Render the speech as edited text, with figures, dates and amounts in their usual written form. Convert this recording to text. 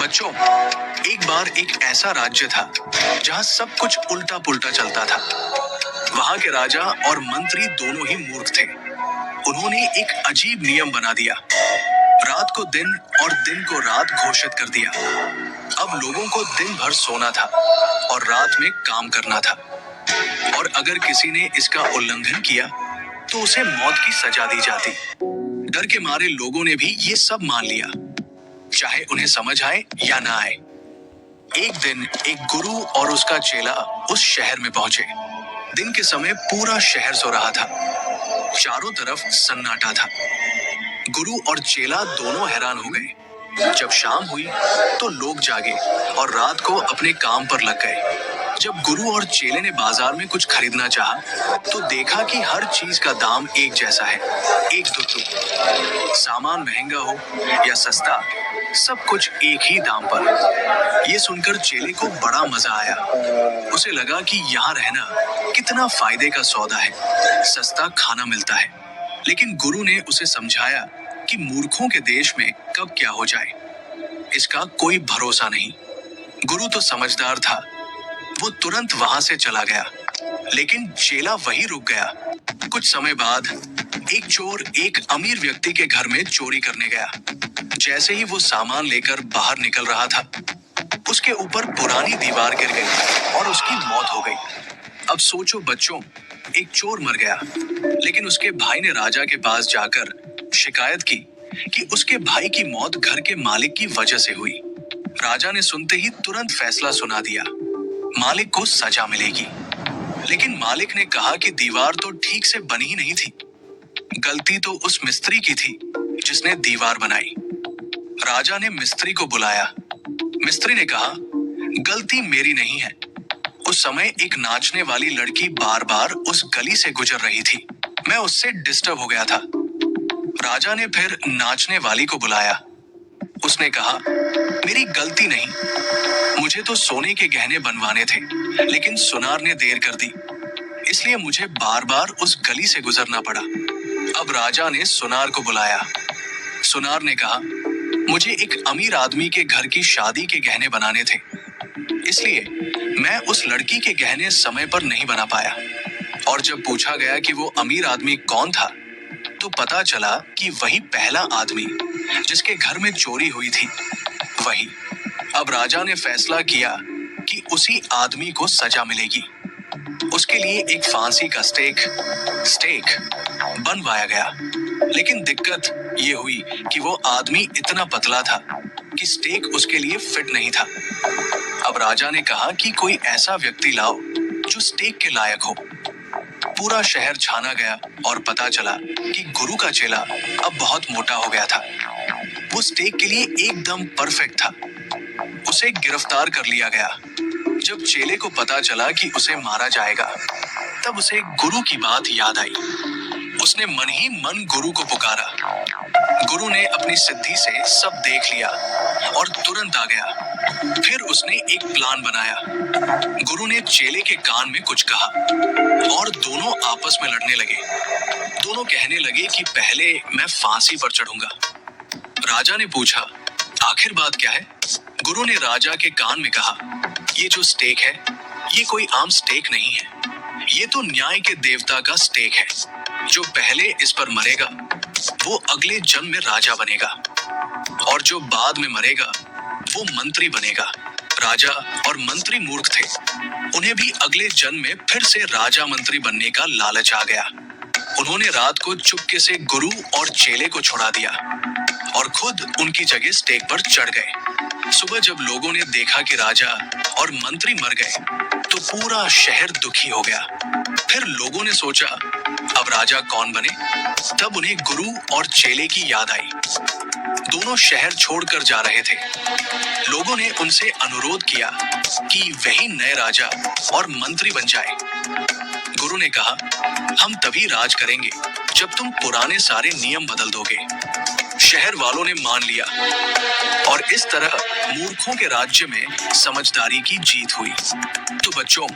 बच्चों, एक बार एक ऐसा राज्य था जहां सब कुछ उल्टा पुल्टा चलता था। वहां के राजा और मंत्री दोनों ही मूर्ख थे। उन्होंने एक अजीब नियम बना दिया। रात को दिन और दिन को रात घोषित कर दिया। अब लोगों को दिन भर सोना था और रात में काम करना था। और अगर किसी ने इसका उल्लंघन किया तो उसे मौत की सजा दी जाती। डर के मारे लोगों ने भी ये सब मान लिया, चाहे उन्हें समझ आए या ना आए। एक दिन एक गुरु और उसका चेला उस शहर में पहुंचे। दिन के समय पूरा शहर सो रहा था। चारों तरफ सन्नाटा था। गुरु और चेला दोनों हैरान हो गए। जब शाम हुई तो लोग जागे और रात को अपने काम पर लग गए। जब गुरु और चेले ने बाजार में कुछ खरीदना चाहा, तो देखा कि हर चीज का दाम एक जैसा है, एक दुत्तू। सामान महंगा हो या सस्ता, सब कुछ एक ही दाम पर। ये सुनकर चेले को बड़ा मजा आया। उसे लगा कि यहाँ रहना कितना फायदे का सौदा है, सस्ता खाना मिलता है। लेकिन गुरु ने उसे समझाया कि मूर्खों के देश में कब क्या हो जाए, इसका कोई भरोसा नहीं। गुरु तो समझदार था, वो तुरंत वहां से चला गया। लेकिन चेला वहीं रुक गया। कुछ समय बाद एक चोर एक अमीर व्यक्ति के घर में चोरी करने गया। जैसे ही वो सामान लेकर बाहर निकल रहा था, उसके ऊपर पुरानी दीवार गिर गई और उसकी मौत हो गई। अब सोचो बच्चों, एक चोर मर गया, लेकिन उसके भाई ने राजा के पास जाकर शिकायत की कि उसके भाई की मौत घर के मालिक की वजह से हुई। राजा ने सुनते ही तुरंत फैसला सुना दिया, मालिक को सजा मिलेगी। लेकिन मालिक ने कहा कि दीवार तो ठीक से बनी ही नहीं थी, गलती तो उस मिस्त्री की थी जिसने दीवार बनाई। राजा ने मिस्त्री को बुलाया। मिस्त्री ने कहा, गलती मेरी नहीं है। उस समय एक नाचने वाली लड़की बार बार उस गली से गुजर रही थी, मैं उससे डिस्टर्ब हो गया था। राजा ने फिर नाचने वाली को बुलाया। उसने कहा, मेरी गलती नहीं, मुझे तो सोने के गहने बनवाने थे, लेकिन सुनार ने देर कर दी, इसलिए मुझे बार बार उस गली से गुजरना पड़ा। अब राजा ने सुनार को बुलाया। सुनार ने कहा, मुझे एक अमीर आदमी के घर की शादी के गहने बनाने थे, इसलिए मैं उस लड़की के गहने समय पर नहीं बना पाया। और जब पूछा गया कि वो अमीर आदमी कौन था, तो पता चला कि वही पहला आदमी जिसके घर में चोरी हुई थी, वही। अब राजा ने फैसला किया कि उसी आदमी को सजा मिलेगी। उसके लिए एक फांसी का स्टेक बनवाया गया। लेकिन दिक्कत ये हुई कि वो आदमी इतना पतला था कि स्टेक उसके लिए फिट नहीं था। अब राजा ने कहा कि कोई ऐसा व्यक्ति लाओ जो स्टेक के लायक हो। पूरा शहर छाना गया और पता चला कि गुरु का चेला अब बहुत मोटा हो गया था। वो स्टेक के लिए एकदम परफेक्ट था। उसे गिरफ्तार कर लिया गया। जब चेले को पता चला कि उसे मारा जाएगा, तब उसे गुरु की बात याद आई। उसने मन ही मन गुरु को पुकारा। गुरु ने अपनी सिद्धि से सब देख लिया और तुरंत आ गया। फिर उसने एक प्लान बनाया। गुरु ने चेले के कान में कुछ कहा और दोनों आपस में लड़ने लगे। दोनों कहने लगे कि पहले मैं फांसी पर चढ़ूंगा। राजा ने पूछा, आखिर बात क्या है? गुरु ने राजा के कान में कहा, ये जो स्टेक है, ये कोई आम स्टेक नहीं है। ये तो न्याय के देवता का स्टेक है। जो पहले इस पर मरेगा, वो अगले जन्म में राजा बनेगा, और जो बाद में मरेगा, वो मंत्री बनेगा। राजा और मंत्री मूर्ख थे। उन्हें भी अगले जन्म में फिर से राजा मंत्री बनने का लालच आ गया। उन्होंने रात को चुपके से गुरु और चेले को छुड़ा दिया और खुद उनकी जगह स्टेक पर चढ़ गए। सुबह जब लोगों ने देखा कि राजा और मंत्री मर गए, तो पूरा शहर दुखी हो गया। फिर लोगों ने सोचा, अब राजा कौन बने? तब उन्हें गुरु और चेले की याद आई। दोनों शहर छोड़कर जा रहे थे। लोगों ने उनसे अनुरोध किया कि वही नए राजा और मंत्री बन जाए। गुरु ने कहा, हम तभी राज करेंगे जब तुम पुराने सारे नियम बदल दोगे। शहर वालों ने मान लिया और इस तरह मूर्खों के राज्य में समझदारी की जीत हुई। तो बच्चों,